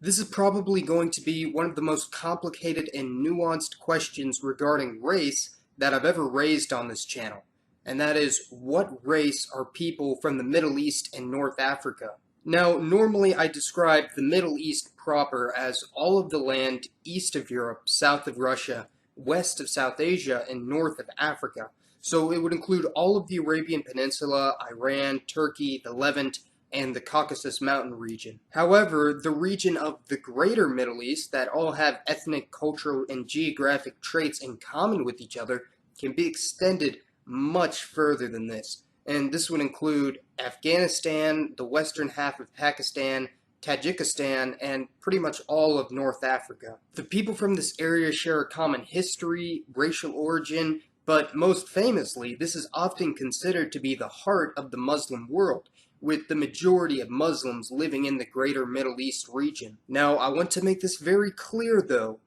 This is probably going to be one of the most complicated and nuanced questions regarding race that I've ever raised on this channel. And that is, what race are people from the Middle East and North Africa? Now, normally I describe the Middle East proper as all of the land east of Europe, south of Russia, west of South Asia, and north of Africa. So it would include all of the Arabian Peninsula, Iran, Turkey, the Levant, and the Caucasus Mountain region. However, the region of the greater Middle East that all have ethnic, cultural, and geographic traits in common with each other can be extended much further than this. And this would include Afghanistan, the western half of Pakistan, Tajikistan, and pretty much all of North Africa. The people from this area share a common history, racial origin, but most famously, this is often considered to be the heart of the Muslim world, with the majority of Muslims living in the greater Middle East region. Now, I want to make this very clear though.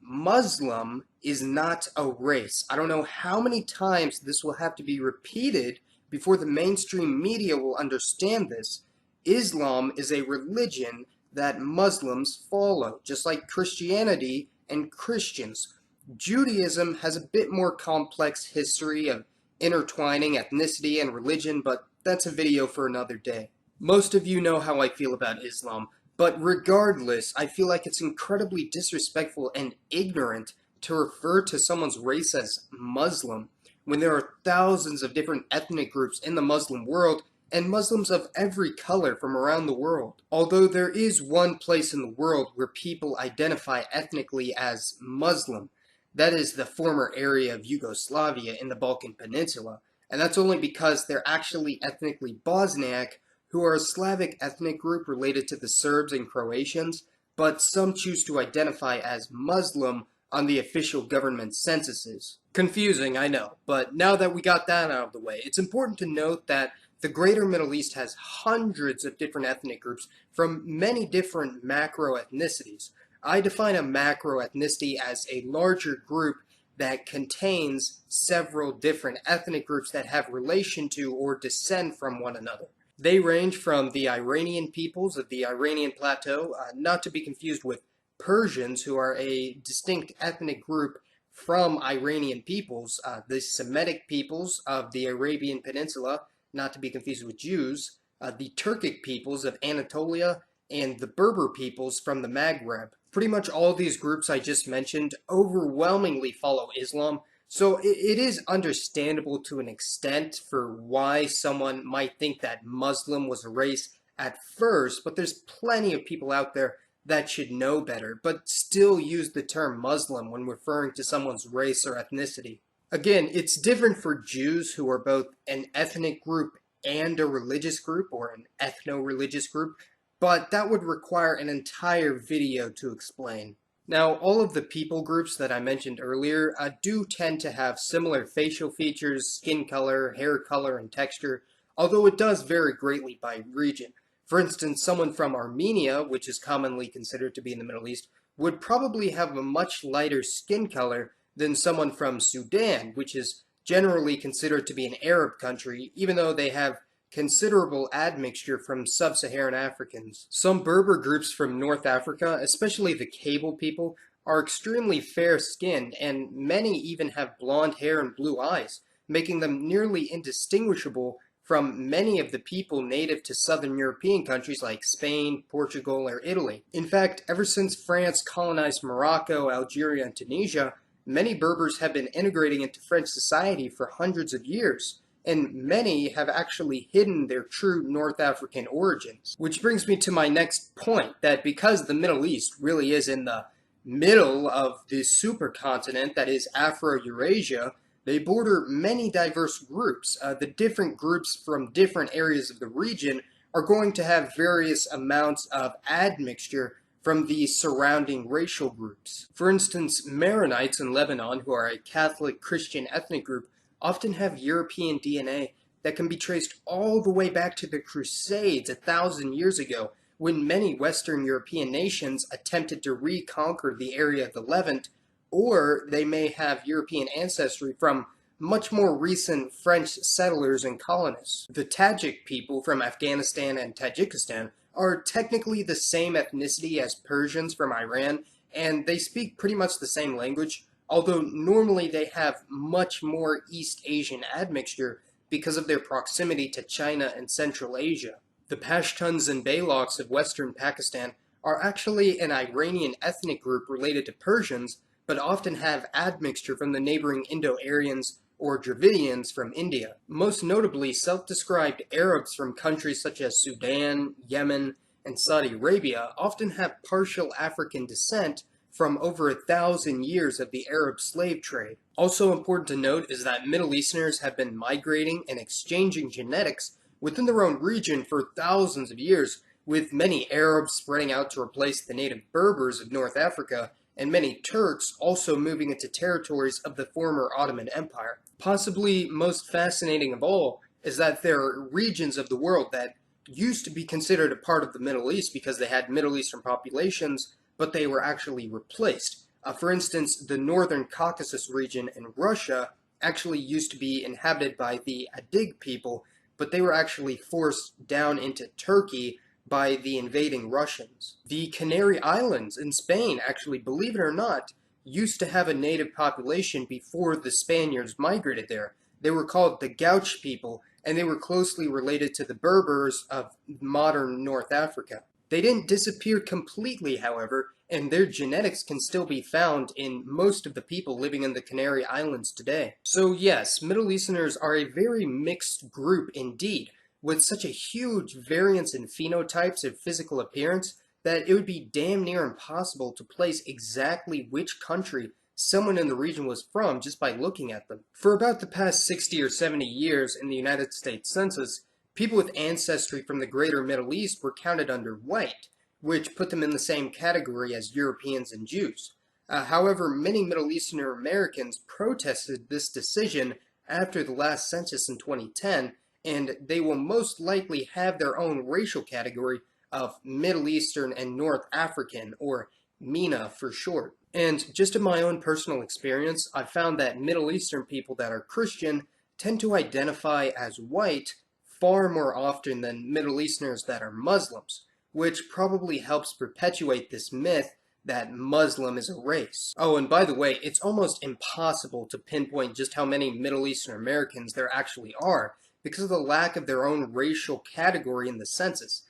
Muslim is not a race. I don't know how many times this will have to be repeated before the mainstream media will understand this. Islam is a religion that Muslims follow, just like Christianity and Christians. Judaism has a bit more complex history of intertwining ethnicity and religion, but that's a video for another day. Most of you know how I feel about Islam, but regardless, I feel like it's incredibly disrespectful and ignorant to refer to someone's race as Muslim when there are thousands of different ethnic groups in the Muslim world and Muslims of every color from around the world. Although there is one place in the world where people identify ethnically as Muslim, that is the former area of Yugoslavia in the Balkan Peninsula, and that's only because they're actually ethnically Bosniak, who are a Slavic ethnic group related to the Serbs and Croatians, but some choose to identify as Muslim on the official government censuses. Confusing, I know, but now that we got that out of the way, it's important to note that the greater Middle East has hundreds of different ethnic groups from many different macro ethnicities. I define a macro ethnicity as a larger group that contains several different ethnic groups that have relation to or descend from one another. They range from the Iranian peoples of the Iranian plateau, not to be confused with Persians, who are a distinct ethnic group from Iranian peoples, the Semitic peoples of the Arabian Peninsula, not to be confused with Jews, the Turkic peoples of Anatolia, and the Berber peoples from the Maghreb. Pretty much all these groups I just mentioned overwhelmingly follow Islam, so it is understandable to an extent for why someone might think that Muslim was a race at first, but there's plenty of people out there that should know better, but still use the term Muslim when referring to someone's race or ethnicity. Again, it's different for Jews, who are both an ethnic group and a religious group, or an ethno-religious group, but that would require an entire video to explain. Now, all of the people groups that I mentioned earlier do tend to have similar facial features, skin color, hair color, and texture, although it does vary greatly by region. For instance, someone from Armenia, which is commonly considered to be in the Middle East, would probably have a much lighter skin color than someone from Sudan, which is generally considered to be an Arab country, even though they have considerable admixture from sub-Saharan Africans. Some Berber groups from North Africa, especially the Cable people, are extremely fair-skinned, and many even have blonde hair and blue eyes, making them nearly indistinguishable from many of the people native to southern European countries like Spain, Portugal, or Italy. In fact, ever since France colonized Morocco, Algeria, and Tunisia, many Berbers have been integrating into French society for hundreds of years, and many have actually hidden their true North African origins. Which brings me to my next point, that because the Middle East really is in the middle of the supercontinent that is Afro-Eurasia, they border many diverse groups. The different groups from different areas of the region are going to have various amounts of admixture from the surrounding racial groups. For instance, Maronites in Lebanon, who are a Catholic Christian ethnic group, often have European DNA that can be traced all the way back to the Crusades 1,000 years ago, when many Western European nations attempted to reconquer the area of the Levant, or they may have European ancestry from much more recent French settlers and colonists. The Tajik people from Afghanistan and Tajikistan are technically the same ethnicity as Persians from Iran, and they speak pretty much the same language, although normally they have much more East Asian admixture because of their proximity to China and Central Asia. The Pashtuns and Balochs of western Pakistan are actually an Iranian ethnic group related to Persians, but often have admixture from the neighboring Indo-Aryans or Dravidians from India. Most notably, self-described Arabs from countries such as Sudan, Yemen, and Saudi Arabia often have partial African descent from over 1,000 years of the Arab slave trade. Also important to note is that Middle Easterners have been migrating and exchanging genetics within their own region for thousands of years, with many Arabs spreading out to replace the native Berbers of North Africa, and many Turks also moving into territories of the former Ottoman Empire. Possibly most fascinating of all is that there are regions of the world that used to be considered a part of the Middle East because they had Middle Eastern populations, but they were actually replaced. For instance, the northern Caucasus region in Russia actually used to be inhabited by the Adig people, but they were actually forced down into Turkey by the invading Russians. The Canary Islands in Spain, actually, believe it or not, used to have a native population before the Spaniards migrated there. They were called the Gauch people, and they were closely related to the Berbers of modern North Africa. They didn't disappear completely, however, and their genetics can still be found in most of the people living in the Canary Islands today. So yes, Middle Easterners are a very mixed group indeed, with such a huge variance in phenotypes and physical appearance that it would be damn near impossible to place exactly which country someone in the region was from just by looking at them. For about the past 60 or 70 years in the United States Census, people with ancestry from the greater Middle East were counted under white, which put them in the same category as Europeans and Jews. However, many Middle Eastern Americans protested this decision after the last census in 2010, and they will most likely have their own racial category of Middle Eastern and North African, or MENA for short. And just in my own personal experience, I've found that Middle Eastern people that are Christian tend to identify as white far more often than Middle Easterners that are Muslims, which probably helps perpetuate this myth that Muslim is a race. Oh, and by the way, it's almost impossible to pinpoint just how many Middle Eastern Americans there actually are because of the lack of their own racial category in the census.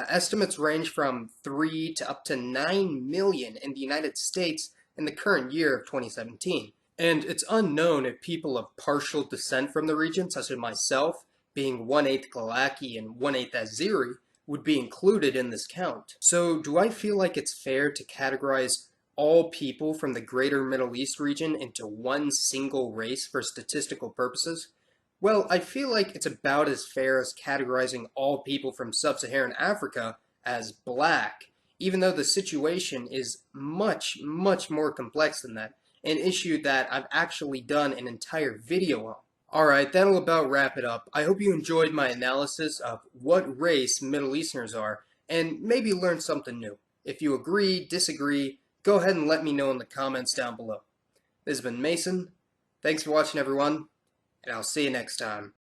Estimates range from 3 to up to 9 million in the United States in the current year of 2017. And it's unknown if people of partial descent from the region, such as myself, being 1/8 Galaki and 1/8 Azeri, would be included in this count. So do I feel like it's fair to categorize all people from the greater Middle East region into one single race for statistical purposes? Well, I feel like it's about as fair as categorizing all people from sub-Saharan Africa as black, even though the situation is much, much more complex than that, an issue that I've actually done an entire video on. Alright, that'll about wrap it up. I hope you enjoyed my analysis of what race Middle Easterners are, and maybe learned something new. If you agree, disagree, go ahead and let me know in the comments down below. This has been Mason. Thanks for watching, everyone, and I'll see you next time.